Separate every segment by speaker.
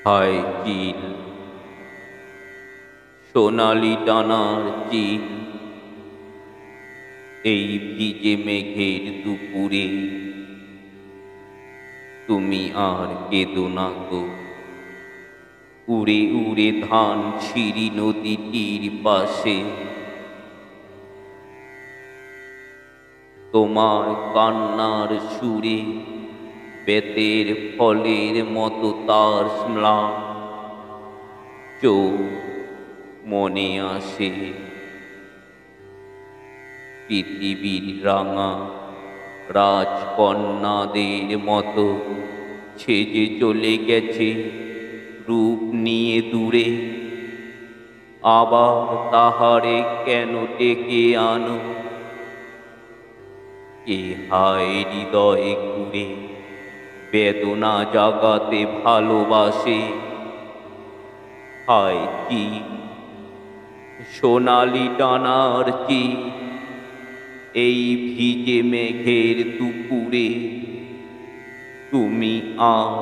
Speaker 1: হায় চিল, সোনালি ডানার চিল, এই ভিজে মেঘের দুপুরে তুমি আর কেঁদো না গো। উড়ে উড়ে ধান ছিঁড়ি নদীটির পাশে, তোমার কান্নার সুরে বেতের ফলের মতো তার ম্লান চোখ মনে আসে। পৃথিবীর রাঙা রাজকন্যাদের মতো ছেজে চলে গেছে রূপ নিয়ে দূরে। আবার তাহারে কেন ডেকে আনো, কে হায় হৃদয়ে ঘুরে বেদনা জাগাতে ভালোবাসে। হায় কি সোনালি ডানার চিল, এই ভিজে মেঘের দুপুরে তুমি আর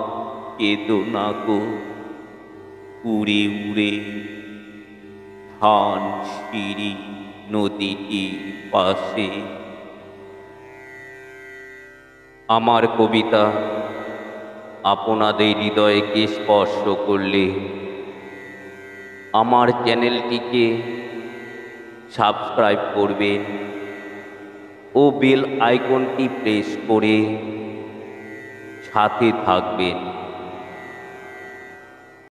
Speaker 1: কেঁদো না গো। উড়ে উড়ে ধান সিঁড়ি নদীটির পাশে। আমার কবিতা আপনাদের হৃদয়কে স্পর্শ করলে আমার চ্যানেলটিকে সাবস্ক্রাইব করবেন ও বেল আইকনটি প্রেস করে সাথে থাকবেন।